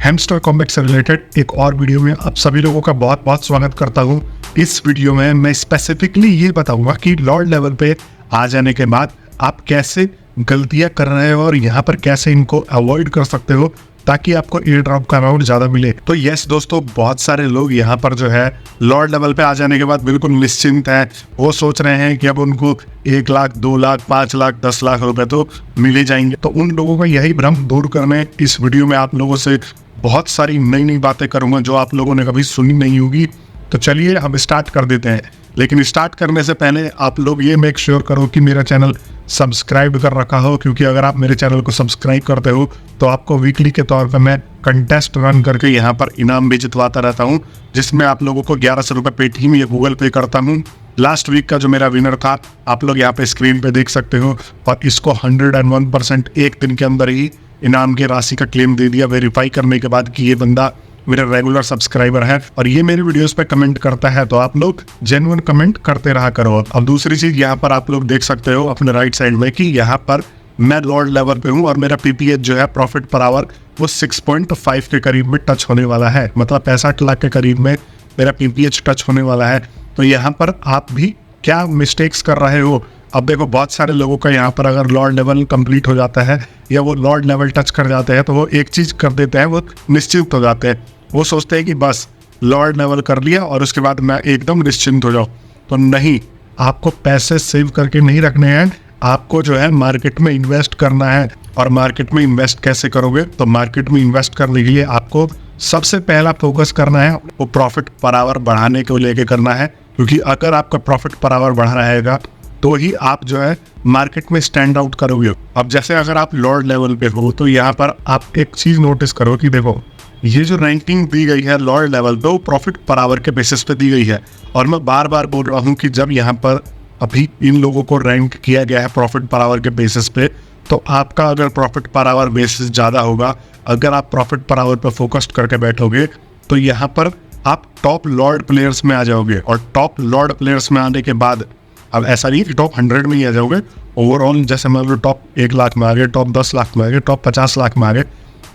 Hamster comic से related एक और वीडियो में आप सभी लोगों का बहुत बहुत स्वागत करता हूं। इस वीडियो में मैं स्पेसिफिकली ये बताऊंगा कि लॉर्ड लेवल पे आ जाने के बाद आप कैसे गलतियां कर रहे हो और यहाँ पर कैसे इनको अवॉइड कर सकते हो ताकि आपको एयर ड्रॉप का अमाउंट ज़्यादा मिले। तो यस दोस्तों, बहुत सारे लोग यहाँ पर जो है लॉर्ड लेवल पे आ जाने के बाद बिल्कुल निश्चिंत हैं। वो सोच रहे हैं कि अब उनको 1 लाख 2 लाख 5 लाख 10 लाख रुपए तो मिल ही जाएंगे। तो उन लोगों का यही भ्रम दूर करने इस वीडियो में आप लोगों से बहुत सारी नई नई बातें करूंगा जो आप लोगों ने कभी सुनी नहीं होगी। तो चलिए हम स्टार्ट कर देते हैं। लेकिन स्टार्ट करने से पहले आप लोग ये मेक श्योर करो कि मेरा चैनल सब्सक्राइब कर रखा हो, क्योंकि अगर आप मेरे चैनल को सब्सक्राइब करते हो तो आपको वीकली के तौर पर मैं कंटेस्ट रन करके यहाँ पर इनाम भी जितवाता रहता हूँ, जिसमें आप लोगों को 1100 रुपये पेटीएम या गूगल पे करता हूँ। लास्ट वीक का जो मेरा विनर था आप लोग यहाँ पे स्क्रीन पे देख सकते हो, और इसको 101% एक दिन के अंदर ही इनाम की राशि का क्लेम दे दिया, वेरीफाई करने के बाद कि ये बंदा मेरा रेगुलर सब्सक्राइबर है और ये मेरे वीडियोस पे कमेंट करता है। तो आप लोग जेन्युइन कमेंट करते रहा करो। अब दूसरी चीज यहाँ पर आप लोग देख सकते हो अपने राइट साइड में कि यहाँ पर मैं लॉर्ड लेवल पे हूँ और मेरा पीपीएच जो है प्रॉफिट पर आवर वो 6.5 के करीब में टच होने वाला है, मतलब 65 लाख के करीब में मेरा पीपीएच टच होने वाला है। तो यहाँ पर आप भी क्या मिस्टेक्स कर रहे हो? अब देखो, बहुत सारे लोगों का यहाँ पर अगर लॉर्ड लेवल कंप्लीट हो जाता है या वो लॉर्ड लेवल टच कर जाते हैं तो वो एक चीज़ कर देते हैं, वो निश्चिंत हो जाते हैं। वो सोचते हैं कि बस लॉर्ड लेवल कर लिया और उसके बाद मैं एकदम निश्चिंत हो जाऊँ। तो नहीं, आपको पैसे सेव करके नहीं रखने हैं, आपको जो है मार्केट में इन्वेस्ट करना है। और मार्केट में इन्वेस्ट कैसे करोगे? तो मार्केट में इन्वेस्ट करने के लिए आपको सबसे पहला फोकस करना है वो प्रॉफिट पर आवर बढ़ाने को लेके करना है, क्योंकि अगर आपका प्रॉफिट पर आवर बढ़ रहेगा तो ही आप जो है मार्केट में स्टैंड आउट करोगे। अब जैसे अगर आप लॉर्ड लेवल पे हो तो यहाँ पर आप एक चीज नोटिस करो कि देखो, ये जो रैंकिंग दी गई है लॉर्ड लेवल पे वो प्रॉफिट पर आवर के बेसिस पे दी गई है। और मैं बार बार बोल रहा हूँ कि जब यहाँ पर अभी इन लोगों को रैंक किया गया है प्रॉफिट पर आवर के बेसिस पे, तो आपका अगर प्रॉफिट पर आवर बेसिस ज़्यादा होगा, अगर आप प्रॉफिट पर आवर पर फोकस्ड करके बैठोगे तो यहाँ पर आप टॉप लॉर्ड प्लेयर्स में आ जाओगे। और टॉप लॉर्ड प्लेयर्स में आने के बाद अब ऐसा नहीं कि टॉप 100 में ही आ जाओगे, ओवरऑल जैसे मान लो टॉप 1 लाख में आ गए, टॉप 10 लाख में आ गए, टॉप 50 लाख में आ गए।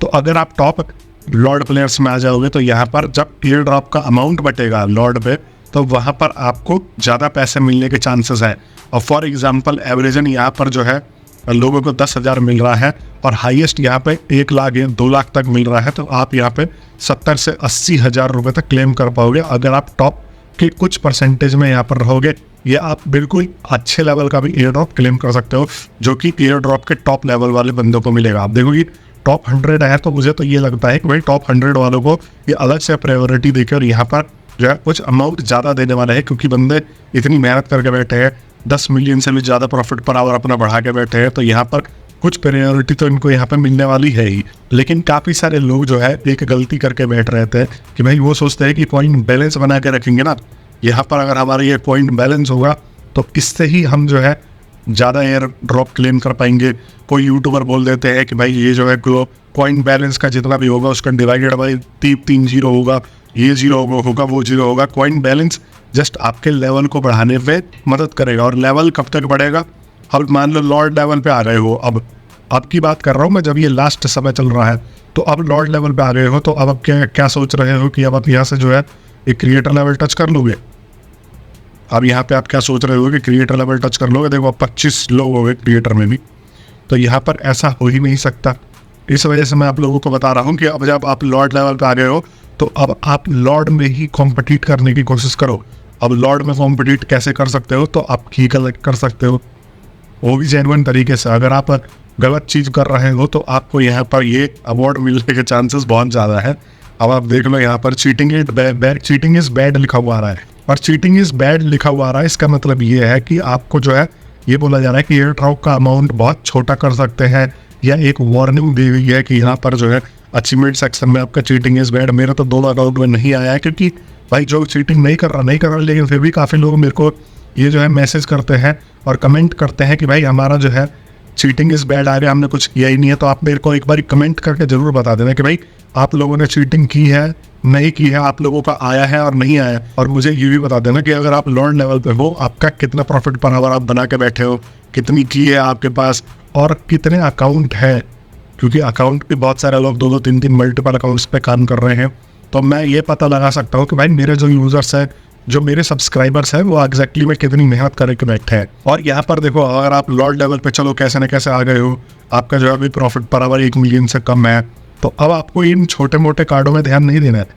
तो अगर आप टॉप लॉर्ड प्लेयर्स में आ जाओगे तो यहाँ पर जब एयर ड्रॉप का अमाउंट बटेगा लॉर्ड पे तो वहाँ पर आपको ज़्यादा पैसे मिलने के चांसेस है। और फॉर एग्जांपल एवरेजन यहाँ पर जो है लोगों को 10,000 मिल रहा है और हाईएस्ट यहाँ पे 1 लाख या 2 लाख तक मिल रहा है। तो आप यहाँ पे 70 से 80 हज़ार रुपये तक क्लेम कर पाओगे अगर आप टॉप के कुछ परसेंटेज में यहाँ पर रहोगे, या आप बिल्कुल अच्छे लेवल का भी एयर ड्रॉप क्लेम कर सकते हो जो कि एयर ड्रॉप के टॉप लेवल वाले बंदों को मिलेगा। आप देखो कि टॉप 100 है तो मुझे तो ये लगता है कि भाई टॉप 100 वालों को ये अलग से प्रायोरिटी देकर यहाँ पर जो है कुछ अमाउंट ज़्यादा देने वाला है, क्योंकि बंदे इतनी मेहनत करके बैठे हैं, 10 मिलियन से भी ज़्यादा प्रॉफिट पर आवर अपना बढ़ा के बैठे हैं। तो यहाँ पर कुछ प्रायोरिटी तो इनको यहाँ पर मिलने वाली है ही। लेकिन काफ़ी सारे लोग जो है एक गलती करके बैठ रहते हैं कि भाई वो सोचते हैं कि पॉइंट बैलेंस बना के रखेंगे ना, यहाँ पर अगर हमारा ये पॉइंट बैलेंस होगा तो इससे ही हम जो है ज़्यादा एयर ड्रॉप क्लेम कर पाएंगे। कोई यूट्यूबर बोल देते हैं कि भाई ये जो है पॉइंट बैलेंस का जितना भी होगा उसका डिवाइडेड बाई 3 जीरो होगा, ये जीरो होगा, वो जीरो होगा। पॉइंट बैलेंस जस्ट आपके लेवल को बढ़ाने पे मदद करेगा। और लेवल कब तक बढ़ेगा? अब मान लो लॉर्ड लेवल पे आ गए हो, अब की बात कर रहा हूँ मैं, जब ये लास्ट समय चल रहा है तो अब लॉर्ड लेवल पे आ गए हो तो अब आप क्या सोच रहे हो कि अब आप यहाँ से जो है एक क्रिएटर लेवल टच कर लोगे? अब यहाँ पे आप क्या सोच रहे हो कि क्रिएटर लेवल टच कर लोगे? देखो अब 25 लोग हो गए क्रिएटर में भी, तो यहाँ पर ऐसा हो ही नहीं सकता। इस वजह से मैं आप लोगों को बता रहा हूँ कि अब जब आप लॉर्ड लेवल पे आ गए हो तो अब आप लॉर्ड में ही कॉम्पिटिट करने की कोशिश करो। अब लॉर्ड में कॉम्पिटिट कैसे कर सकते हो? तो आप की कलेक्ट कर सकते हो, वो भी जेन्युइन तरीके से। अगर आप गलत चीज़ कर रहे हो तो आपको यहाँ पर ये अवार्ड मिलने के चांसेस बहुत ज़्यादा है। अब आप देख लो यहाँ पर चीटिंग इज़ बैड लिखा हुआ आ रहा है, और चीटिंग इज़ बैड लिखा हुआ आ रहा है। इसका मतलब ये है कि आपको जो है ये बोला जा रहा है कि एयर ड्रॉप का अमाउंट बहुत छोटा कर सकते हैं, या एक वार्निंग दी गई है कि यहाँ पर जो है अचीवमेंट सेक्शन में आपका चीटिंग इज़ बैड। मेरा तो दोनों अकाउंट में नहीं आया है, क्योंकि भाई जो चीटिंग नहीं कर रहा, लेकिन फिर भी काफ़ी लोग मेरे को ये जो है मैसेज करते हैं और कमेंट करते हैं कि भाई हमारा जो है चीटिंग इज़ बैड आ रहा है, हमने कुछ किया ही नहीं है। तो आप मेरे को एक बार कमेंट करके ज़रूर बता देना कि भाई आप लोगों ने चीटिंग की है नहीं की है, आप लोगों का आया है और नहीं आया। और मुझे ये भी बता देना कि अगर आप लॉर्ड लेवल पे हो, आपका कितना प्रॉफिट पर आवर आप बना के बैठे हो, कितनी की है आपके पास, और कितने अकाउंट है क्योंकि अकाउंट भी बहुत सारे लोग 2-3 मल्टीपल अकाउंट्स पे काम कर रहे हैं। तो मैं ये पता लगा सकता हूँ कि भाई मेरे जो यूज़र्स हैं, जो मेरे सब्सक्राइबर्स हैं, वो एग्जैक्टली में कितनी मेहनत करके बैठे हैं। और यहाँ पर देखो, अगर आप लॉर्ड लेवल पे चलो कैसे न कैसे आ गए हो, आपका जो है अभी प्रॉफिट पर आवर 1 मिलियन से कम है, तो अब आपको इन छोटे मोटे कार्डों में ध्यान नहीं देना है,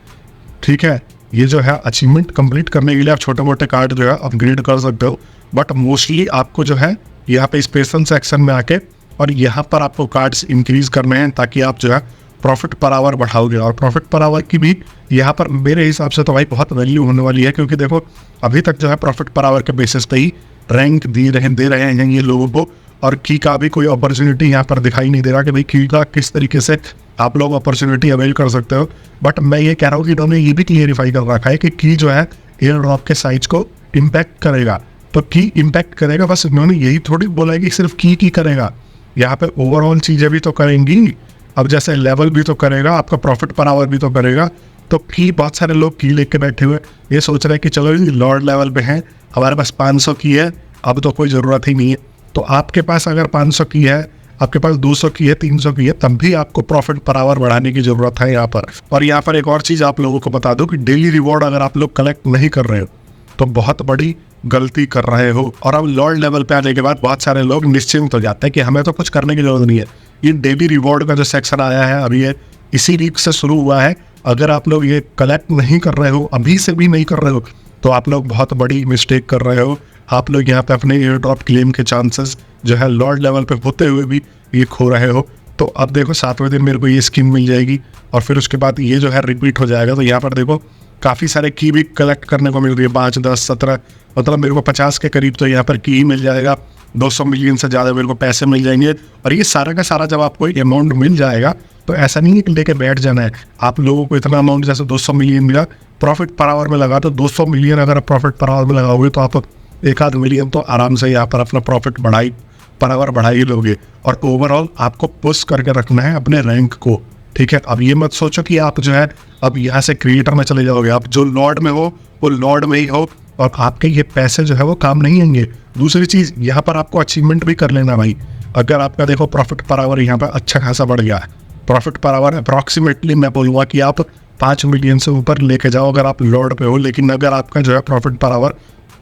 ठीक है। ये जो है अचीवमेंट कंप्लीट करने के लिए आप छोटे मोटे कार्ड जो है अपग्रेड कर सकते हो, बट मोस्टली आपको जो है यहाँ पे स्पेशल सेक्शन में आके और यहाँ पर आपको कार्ड्स इंक्रीज करने हैं, ताकि आप जो है प्रॉफिट पर आवर बढ़ाओगे। और प्रॉफिट पर आवर की भी यहाँ पर मेरे हिसाब से तो भाई बहुत वैल्यू होने वाली है, क्योंकि देखो अभी तक जो है प्रॉफिट पर आवर के बेसिस पे ही रैंक दे रहे हैं ये लोगों को, और की का भी कोई अपॉर्चुनिटी यहाँ पर दिखाई नहीं दे रहा कि भाई की का किस तरीके से आप लोग अपॉर्चुनिटी अवेल कर सकते हो। बट मैं ये कह रहा हूँ कि इन्होंने ये भी क्लियरिफाई कर रखा है कि की जो है एयर ड्रॉप के साइज को इम्पैक्ट करेगा, तो की इम्पैक्ट करेगा। बस इन्होंने यही थोड़ी बोला है कि सिर्फ की करेगा, यहाँ पे ओवरऑल चीज़ें भी तो करेंगी। अब जैसे लेवल भी तो करेगा, आपका प्रॉफिट पर आवर भी तो करेगा। तो की बहुत सारे लोग की लेके बैठे हुए ये सोच रहे हैं कि चलो लॉर्ड लेवल पे हैं, हमारे पास 500 की है, अब तो कोई ज़रूरत ही नहीं है। तो आपके पास अगर 500 की है, आपके पास 200 की है, 300 की है, तब भी आपको प्रॉफिट पर आवर बढ़ाने की ज़रूरत है यहाँ पर। और यहाँ पर एक और चीज़ आप लोगों को बता दूं कि डेली रिवॉर्ड अगर आप लोग कलेक्ट नहीं कर रहे हो तो बहुत बड़ी गलती कर रहे हो। और अब लॉर्ड लेवल पे आने के बाद बहुत सारे लोग निश्चिंत हो जाते हैं कि हमें तो कुछ करने की जरूरत नहीं है। ये डेली रिवॉर्ड का जो सेक्शन आया है अभी, ये इसी वीक से शुरू हुआ है। अगर आप लोग ये कलेक्ट नहीं कर रहे हो, अभी से भी नहीं कर रहे हो, तो आप लोग बहुत बड़ी मिस्टेक कर रहे हो। आप लोग यहाँ पे अपने एयर ड्रॉप क्लेम के चांसेस जो है लॉर्ड लेवल पे होते हुए भी ये खो रहे हो। तो अब देखो 7वें दिन मेरे को ये स्कीम मिल जाएगी और फिर उसके बाद ये जो है रिपीट हो जाएगा। तो यहाँ पर देखो काफ़ी सारे की भी कलेक्ट करने को मिल रही है, 5, 10, 17, मतलब मेरे को 50 के करीब तो यहाँ पर की ही मिल जाएगा। 200 मिलियन से ज़्यादा मेरे को पैसे मिल जाएंगे। और ये सारा का सारा जब आपको अमाउंट मिल जाएगा तो ऐसा नहीं है कि लेके बैठ जाना है। आप लोगों को इतना अमाउंट जैसे 200 मिलियन मिला प्रॉफिट पर आवर में लगा, तो 200 मिलियन अगर आप प्रॉफिट पर आवर में लगाओगे तो आप 1-8 मिलियन तो आराम से यहाँ पर अपना प्रॉफिट पर आवर बढ़ा ही लोगे। और ओवरऑल आपको पुश करके रखना है अपने रैंक को, ठीक है। अब ये मत सोचो कि आप जो है अब यहाँ से क्रिएटर में चले जाओगे। आप जो लॉर्ड में हो वो लॉर्ड में ही हो, और आपके ये पैसे जो है वो काम नहीं आएंगे। दूसरी चीज़ यहाँ पर आपको अचीवमेंट भी कर लेना भाई। अगर आपका देखो प्रॉफिट पर आवर यहाँ पर अच्छा खासा बढ़ गया है, प्रॉफिट पर आवर अप्रॉक्सीमेटली मैं बोलूँगा कि आप 5 मिलियन से ऊपर लेके जाओ अगर आप लॉर्ड पे हो। लेकिन अगर आपका जो है प्रॉफिट पर आवर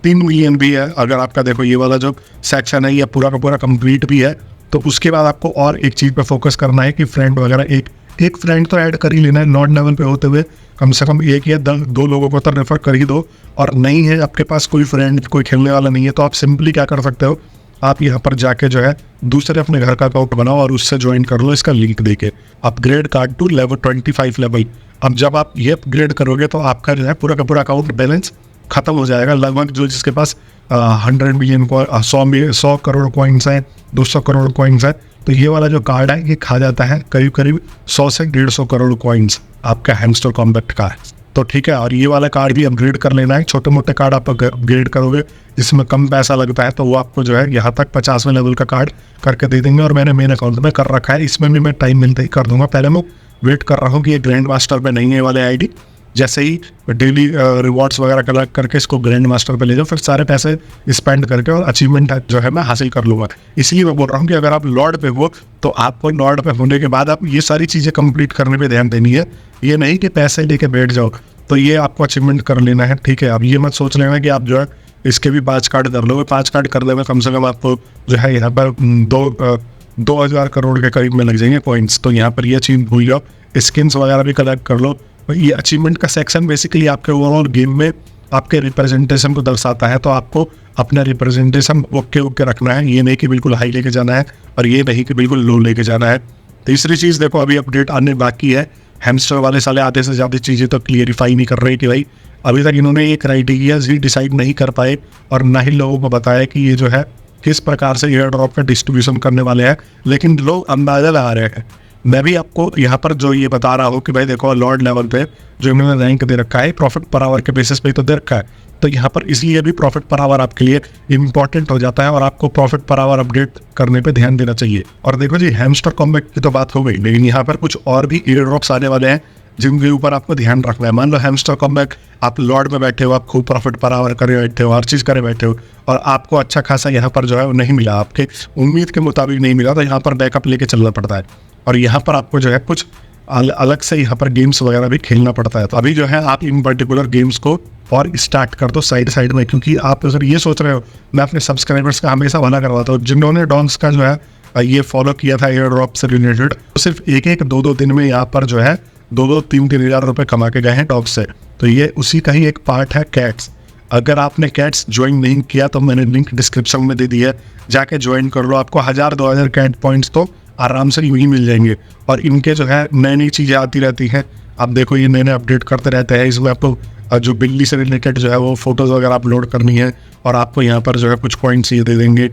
3 मिलियन भी है, अगर आपका देखो ये वाला जो सेक्शन है ये पूरा का पूरा कंप्लीट भी है, तो उसके बाद आपको और एक चीज़ पे फोकस करना है कि फ्रेंड वगैरह एक फ्रेंड तो ऐड कर ही लेना है। लॉर्ड लेवल पे होते हुए कम से कम 1 या 2 लोगों को तो रेफर कर ही दो। और नहीं है आपके पास कोई फ्रेंड, कोई खेलने वाला नहीं है, तो आप सिंपली क्या कर सकते हो, आप यहाँ पर जाके जो है दूसरे अपने घर का अकाउंट बनाओ और उससे ज्वाइन कर लो इसका लिंक देके। Upgrade card to level 25 level. अब जब आप ये अपग्रेड करोगे तो आपका जो है पूरा का पूरा अकाउंट बैलेंस खत्म हो जाएगा। लगभग जो जिसके पास 100 मिलियन 100 करोड़ कॉइन्स हैं, 200 करोड़ कॉइन्स हैं, तो ये वाला जो कार्ड है ये खा जाता है करीब करीब 100 से 150 करोड़ कॉइन्स आपका हैमस्टर कॉम्बैक्ट का है। तो ठीक है, और ये वाला कार्ड भी अपग्रेड कर लेना है। छोटे मोटे कार्ड आप अपग्रेड करोगे जिसमें कम पैसा लगता है तो वो आपको जो है यहाँ तक 50वें लेवल का कार्ड करके दे देंगे। और मैंने मेन अकाउंट में कर रखा है, इसमें भी मैं टाइम मिलते ही कर दूंगा। पहले मैं वेट कर रहा हूँ कि ये ग्रैंड मास्टर पे नहीं है वाले आईडी, जैसे ही डेली रिवॉर्ड्स वगैरह कलेक्ट करके इसको ग्रैंड मास्टर पे ले जाओ, फिर सारे पैसे स्पेंड करके और अचीवमेंट जो है मैं हासिल कर लूँगा। इसलिए मैं बोल रहा हूँ कि अगर आप लॉर्ड पे हो तो आपको लॉर्ड पे होने के बाद आप ये सारी चीज़ें कंप्लीट करने पे ध्यान देनी है। ये नहीं कि पैसे लेके बैठ जाओ, तो ये आपको अचीवमेंट कर लेना है, ठीक है। अब ये मत सोच लेना कि आप जो है इसके भी 5 कार्ड कर लोगे। 5 कार्ड करने में कम से कम आपको जो है यहाँ पर 2000 करोड़ के करीब में लग जाएंगे कॉइन्स। तो यहाँ पर ये चीज़ भूल जाओ, स्किन्स वगैरह भी कलेक्ट कर लो। ये अचीवमेंट का सेक्शन बेसिकली आपके ओवरऑल गेम में आपके रिप्रेजेंटेशन को दर्शाता है, तो आपको अपना रिप्रेजेंटेशन ओके रखना है। ये नहीं कि बिल्कुल हाई लेके जाना है और ये नहीं कि बिल्कुल लो लेके जाना है। तीसरी चीज़ देखो, अभी अपडेट आने बाकी है। हैमस्टर वाले साले आधे से ज़्यादा चीज़ें तो क्लियरिफाई नहीं कर रहे कि भाई अभी तक इन्होंने ये क्राइटेरिया ही डिसाइड नहीं कर पाए और ना ही लोगों को बताया कि ये जो है किस प्रकार से एयर ड्रॉप का डिस्ट्रीब्यूशन करने वाले हैं। लेकिन लोग अंदाजा लगा रहे हैं। मैं भी आपको यहाँ पर जो ये बता रहा हूँ कि भाई देखो लॉर्ड लेवल पे जो इन्होंने रैंक दे रखा है प्रॉफिट पर आवर के बेसिस पे तो दे रखा है, तो यहाँ पर इसलिए भी प्रॉफिट पर आवर आपके लिए इंपॉर्टेंट हो जाता है और आपको प्रॉफिट पर आवर अपडेट करने पे ध्यान देना चाहिए। और देखो जी, हैमस्टर कॉम्बैक्ट की तो बात हो गई, लेकिन यहाँ पर कुछ और भी एयर ड्रॉप्स आने वाले हैं जिनके ऊपर आपको ध्यान रखना है। मान लो हैमस्टर कॉम्बैक्ट आप लॉर्ड में बैठे हो, आप खूब प्रॉफिट पर आवर करे बैठे हो, हर चीज़ करे बैठे हो और आपको अच्छा खासा यहाँ पर जो है वो नहीं मिला, आपके उम्मीद के मुताबिक नहीं मिला, तो यहाँ पर बैकअप लेके चलना पड़ता है। और यहाँ पर आपको जो है कुछ अलग से यहाँ पर गेम्स वगैरह भी खेलना पड़ता है। तो अभी जो है आप इन पर्टिकुलर गेम्स को और स्टार्ट कर दो साइड में, क्योंकि आप अगर ये सोच रहे हो, मैं अपने सब्सक्राइबर्स का हमेशा भला करवाता हूँ, जिन्होंने डॉन्स का जो है ये फॉलो किया था एयर ड्रॉप से रिलेटेड, तो सिर्फ एक दो दिन में यहाँ पर जो है 2-3 हज़ार रुपये कमा के गए हैं डॉग से। तो ये उसी का ही एक पार्ट है कैट्स। अगर आपने कैट्स ज्वाइन नहीं किया तो मैंने लिंक डिस्क्रिप्शन में दे दी है, जाके ज्वाइन कर लो। आपको 1000-2000 कैट पॉइंट्स तो आराम से यूँ ही मिल जाएंगे। और इनके जो है नई चीज़ें आती रहती हैं, आप देखो ये नए अपडेट करते रहते हैं। इसमें आपको जो बिल्ली से रिलेटेड जो है वो फोटोज़ वगैरह अपलोड करनी है और आपको यहाँ पर जो है कुछ पॉइंट्स ये दे देंगे,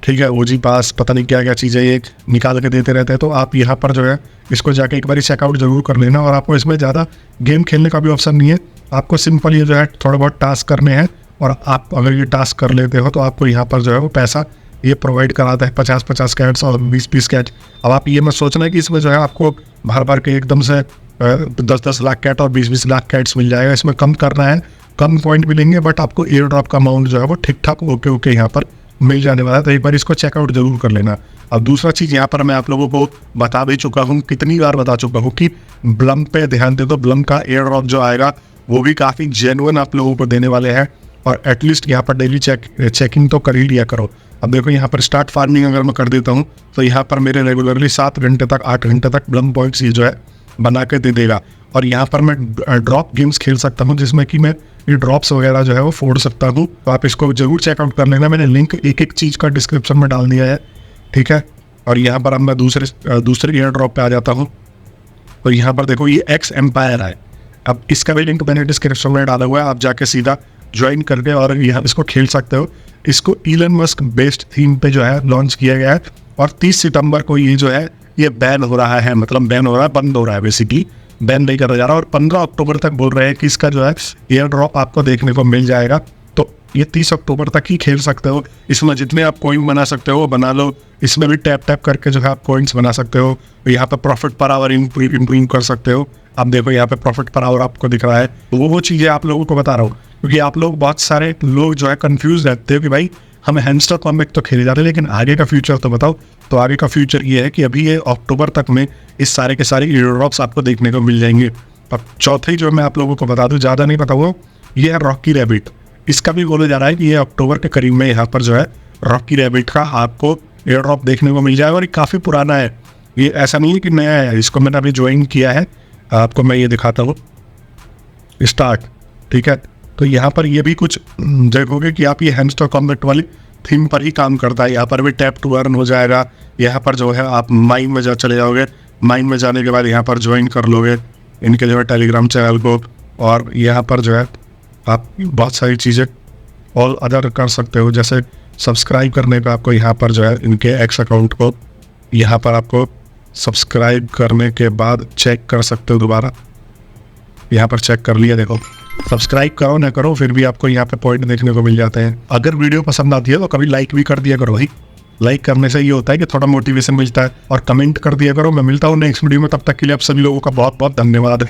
ठीक है। ओजी पास पता नहीं क्या क्या चीज़ें ये निकाल के देते रहते हैं। तो आप यहाँ पर जो है इसको जाके एक बार चेकआउट जरूर कर लेना। और आपको इसमें ज़्यादा गेम खेलने का भी ऑप्शन नहीं है, आपको सिंपल ये जो है थोड़ा बहुत टास्क करने हैं और आप अगर ये टास्क कर लेते हो तो आपको यहाँ पर जो है वो पैसा ये प्रोवाइड कराता है, 50-50 कैट्स और 20-20 कैट। अब आप ये मत सोचना कि इसमें जो है आपको भर के एकदम से 10-10 लाख कैट और 20-20 लाख कैट्स मिल जाएगा। इसमें कम करना है, कम पॉइंट मिलेंगे, बट आपको एयर ड्रॉप का अमाउंट जो है वो ठीक ठाक ओके यहाँ पर मिल जाने वाला है। तो एक बार इसको चेकआउट जरूर कर लेना। अब दूसरा चीज़ यहाँ पर मैं आप लोगों को बता भी चुका हूँ, कितनी बार बता चुका हूँ कि ब्लम पे ध्यान दे दो। ब्लम का एयर ड्रॉप जो आएगा वो भी काफ़ी जेन्युइन आप लोगों को देने वाले हैं, और एटलीस्ट यहाँ पर डेली चेकिंग तो कर ही लिया करो। अब देखो यहाँ पर स्टार्ट फार्मिंग अगर मैं कर देता हूँ तो यहाँ पर मेरे रेगुलरली 7 घंटे तक 8 घंटे तक ब्लम पॉइंट्स ये जो है बना के दे देगा। और यहाँ पर मैं ड्रॉप गेम्स खेल सकता हूँ जिसमें कि मैं ये ड्रॉप्स वगैरह जो है वो फोड़ सकता हूँ। तो आप इसको जरूर चेकआउट कर लेना, मैंने लिंक एक चीज़ का डिस्क्रिप्शन में डाल दिया है, ठीक है। और यहाँ पर अब मैं दूसरे एयर ड्रॉप पे आ जाता हूँ। तो यहाँ पर देखो ये एक्स एम्पायर है, अब इसका भी लिंक मैंने डिस्क्रिप्शन में डाला हुआ है, आप जाके सीधा ज्वाइन करके और यहाँ इसको खेल सकते हो। इसको इलन मस्क बेस्ड थीम पे जो है लॉन्च किया गया है और 30 सितंबर को ये जो है ये बैन हो रहा है, मतलब बैन हो रहा है, बंद हो रहा है, बेसिकली बैन नहीं करा जा रहा। और 15 अक्टूबर तक बोल रहे हैं कि इसका जो है एयर ड्रॉप आपको देखने को मिल जाएगा। तो ये 30 अक्टूबर तक ही खेल सकते हो। इसमें जितने आप कॉइन बना सकते हो वो बना लो। इसमें भी टैप करके जो है आप कॉइन्स बना सकते हो। यहाँ पर प्रॉफिट पर आवर इम्प्रूव कर सकते हो। अब देखो यहाँ पे प्रॉफिट पर आवर आपको दिख रहा है। वो चीज़ें आप लोगों को बता रहा हूँ, क्योंकि आप लोग बहुत सारे लोग जो है कंफ्यूज रहते हो कि भाई हम हैमस्टर कॉमिक तो खेले जाते हैं लेकिन आगे का फ्यूचर तो बताओ। तो आगे का फ्यूचर ये है कि अभी ये अक्टूबर तक में इस सारे के सारे एयर ड्रॉप्स आपको देखने को मिल जाएंगे। अब चौथी जो मैं आप लोगों को बता दूं, ज़्यादा नहीं पता वो ये है रॉकी रैबिट। इसका भी बोला जा रहा है कि ये अक्टूबर के करीब में यहाँ पर जो है रॉकी रैबिट का आपको एयर ड्रॉप देखने को मिल जाएगा। और ये काफ़ी पुराना है, ये ऐसा नहीं है कि नया है। इसको मैंने अभी ज्वाइन किया है, आपको मैं ये दिखाता हूँ स्टार्ट, ठीक है। तो यहाँ पर ये भी कुछ देखोगे कि आप ये हैमस्टर कॉम्बैट वाली थीम पर ही काम करता है। यहाँ पर भी टैप टू अर्न हो जाएगा। यहाँ पर जो है आप माइन में चले जाओगे, माइन में जाने के बाद यहाँ पर ज्वाइन कर लोगे इनके जो है टेलीग्राम चैनल को। और यहाँ पर जो है आप बहुत सारी चीज़ें और अदर कर सकते हो, जैसे सब्सक्राइब करने पे आपको यहाँ पर जो है इनके एक्स अकाउंट को यहाँ पर आपको सब्सक्राइब करने के बाद चेक कर सकते हो दोबारा। यहाँ पर चेक कर लिया, देखो सब्सक्राइब करो ना करो फिर भी आपको यहाँ पे पॉइंट देखने को मिल जाते हैं। अगर वीडियो पसंद आती है तो कभी लाइक भी कर दिया करो भाई, लाइक करने से ये होता है कि थोड़ा मोटिवेशन मिलता है। और कमेंट कर दिया करो। मैं मिलता हूँ नेक्स्ट वीडियो में, तब तक के लिए आप सभी लोगों का बहुत बहुत धन्यवाद।